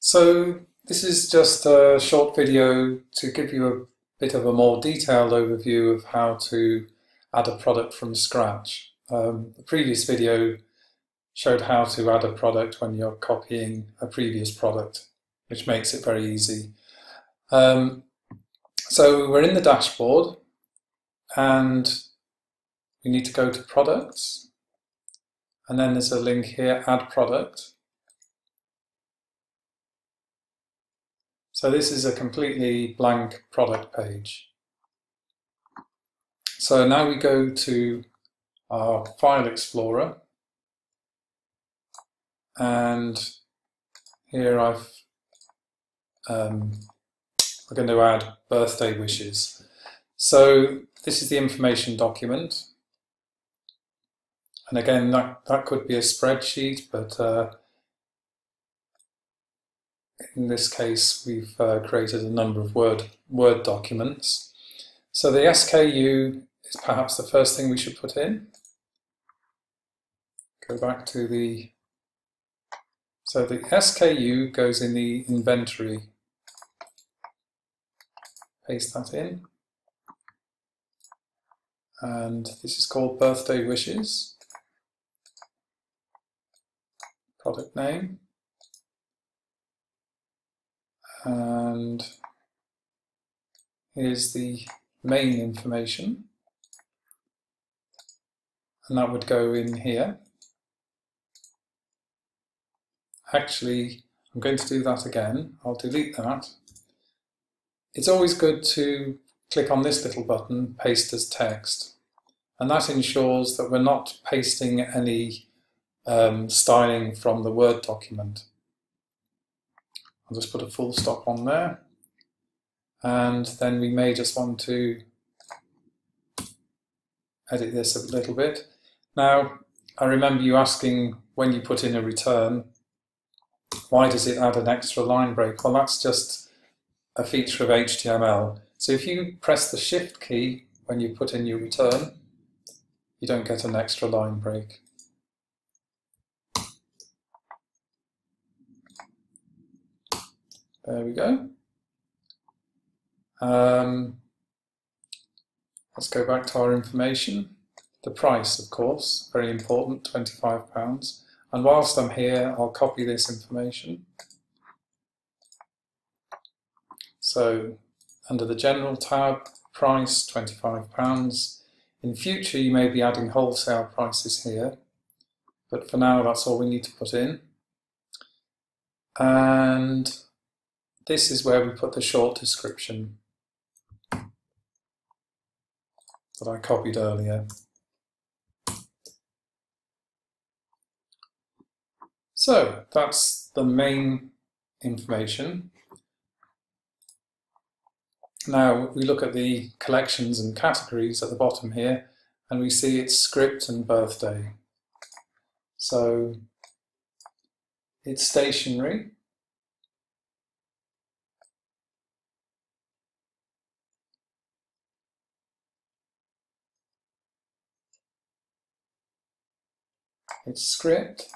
So this is just a short video to give you a bit of a more detailed overview of how to add a product from scratch. The previous video showed how to add a product when you're copying a previous product, which makes it very easy. So we're in the dashboard and we need to go to products, and then there's a link here, add product. So this is a completely blank product page. So now we go to our file explorer, and here we're going to add birthday wishes. So this is the information document, and again that could be a spreadsheet, but in this case we've created a number of Word documents. So the SKU is perhaps the first thing we should put in. Go back to so the SKU goes in the inventory. Paste that in. And this is called birthday wishes. Product name. And here's the main information. And that would go in here. Actually, I'm going to do that again. I'll delete that. It's always good to click on this little button, paste as text, and that ensures that we're not pasting any styling from the Word document. I'll just put a full stop on there, and then we may just want to edit this a little bit. Now, I remember you asking when you put in a return, why does it add an extra line break? Well, that's just a feature of HTML. So if you press the Shift key when you put in your return, you don't get an extra line break. There we go. Let's go back to our information. The price, of course, very important, £25. And whilst I'm here, I'll copy this information. So under the General tab, price, £25. In future, you may be adding wholesale prices here, but for now, that's all we need to put in. And this is where we put the short description that I copied earlier. So that's the main information. Now we look at the collections and categories at the bottom here, and we see it's script and birthday. So it's stationery. It's script.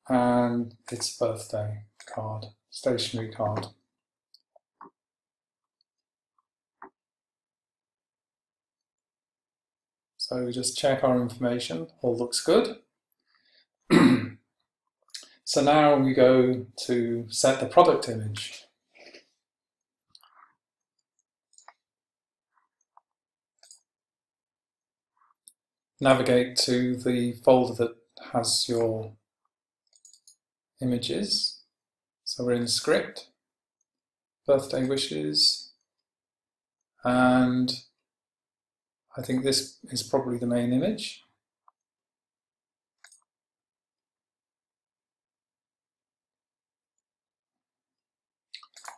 And it's birthday card, stationery card. So we just check our information, all looks good. So now we go to set the product image. Navigate to the folder that has your images. So we're in script, birthday wishes, and I think this is probably the main image.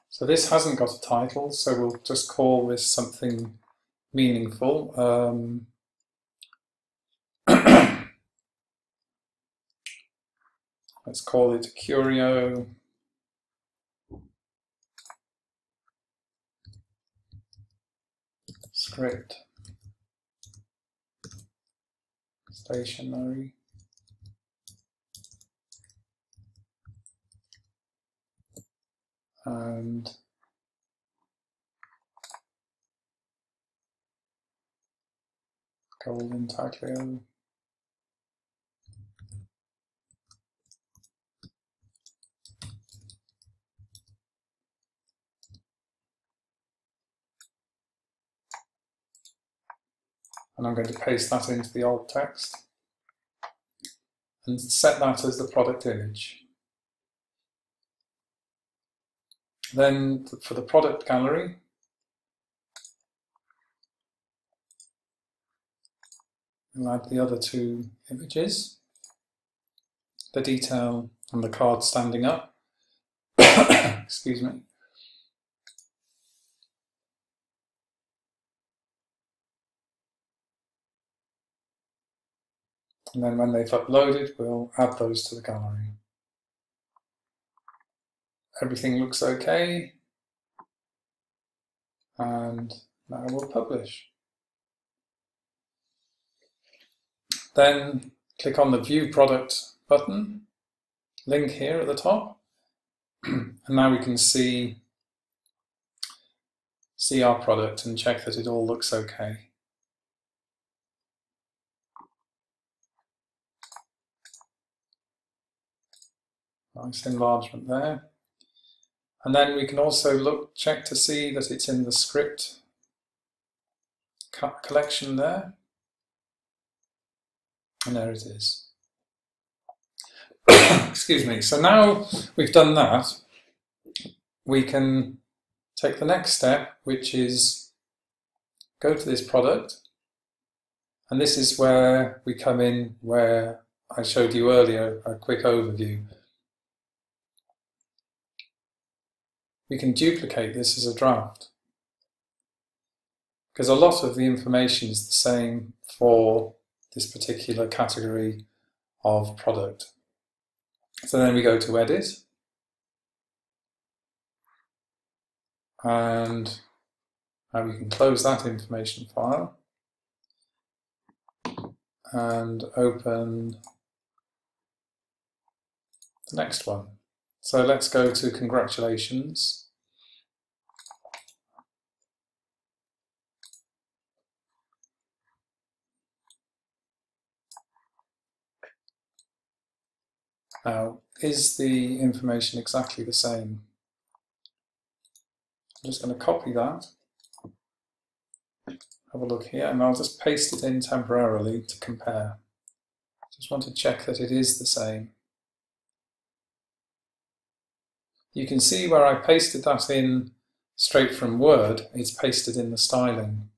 So this hasn't got a title, so we'll just call this something meaningful. Let's call it Curio script stationery and gold intaglio. And I'm going to paste that into the alt text and set that as the product image. Then for the product gallery, we'll add the other two images, the detail and the card standing up. Excuse me. And then when they've uploaded, we'll add those to the gallery. Everything looks okay. And now we'll publish. Then click on the View Product button, link here at the top. And now we can see our product and check that it all looks okay. Nice enlargement there. And then we can also check to see that it's in the script collection there. And there it is. Excuse me. So now we've done that, we can take the next step, which is go to this product. And this is where we come in, where I showed you earlier a quick overview. We can duplicate this as a draft, because a lot of the information is the same for this particular category of product. So then we go to Edit, and now we can close that information file and open the next one. So let's go to congratulations. Now, is the information exactly the same? I'm just going to copy that, have a look here, and I'll just paste it in temporarily to compare. Just want to check that it is the same. You can see where I pasted that in straight from Word, it's pasted in the styling.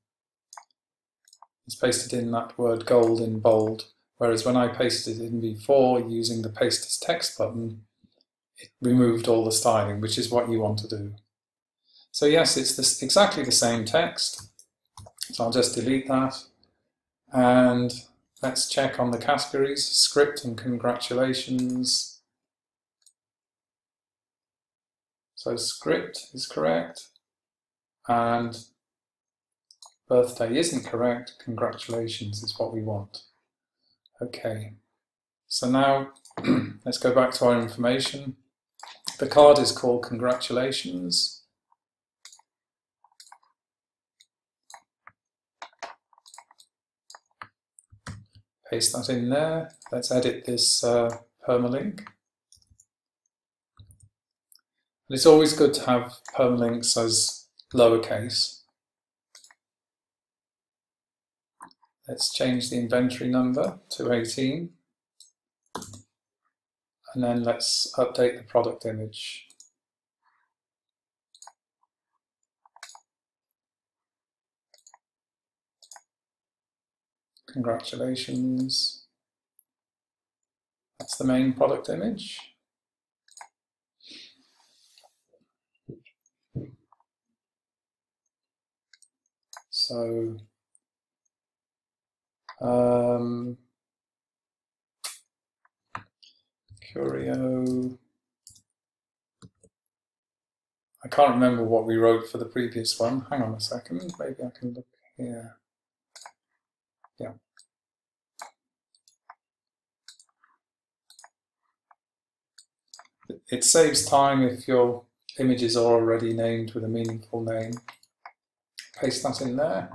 It's pasted in that word gold in bold. Whereas when I pasted it in before using the Paste as Text button, it removed all the styling, which is what you want to do. So yes, it's exactly the same text. So I'll just delete that. And let's check on the categories, script and congratulations. So script is correct, and birthday isn't correct, congratulations is what we want. Okay, so now let's go back to our information. The card is called congratulations. Paste that in there. Let's edit this permalink. And it's always good to have permalinks as lowercase. Let's change the inventory number to 18. And then let's update the product image. Congratulations. That's the main product image. So Curio. I can't remember what we wrote for the previous one. Hang on a second, maybe I can look here. Yeah. It saves time if you're images are already named with a meaningful name. Paste that in there,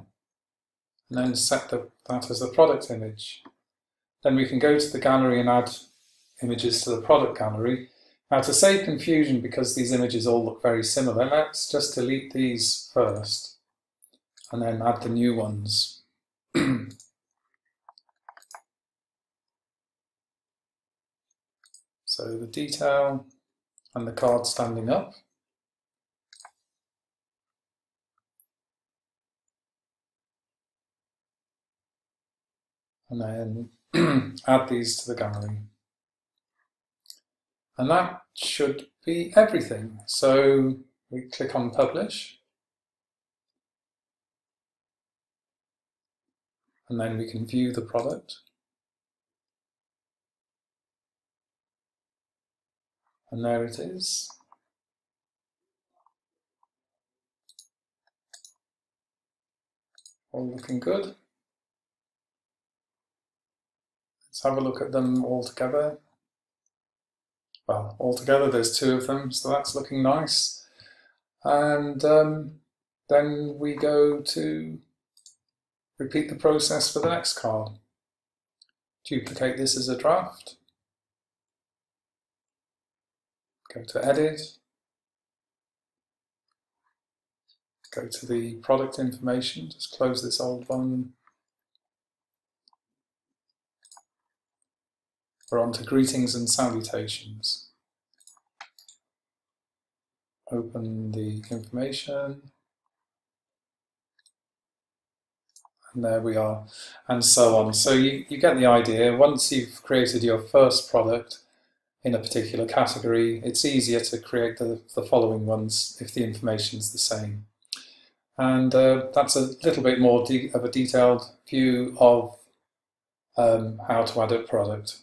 and then set that as the product image. Then we can go to the gallery and add images to the product gallery. Now, to save confusion, because these images all look very similar, let's just delete these first and then add the new ones. So the detail and the card standing up. And then add these to the gallery. And that should be everything. So we click on Publish. And then we can view the product. And there it is. All looking good. Let's have a look at them all together. Well, altogether there's 2 of them, so that's looking nice. And then we go to repeat the process for the next card. Duplicate this as a draft. Go to Edit. Go to the product information, just close this old one. We're on to greetings and salutations. Open the information. And there we are, and so on. So you get the idea. Once you've created your first product in a particular category, it's easier to create the following ones if the information is the same. And that's a little bit more of a detailed view of how to add a product.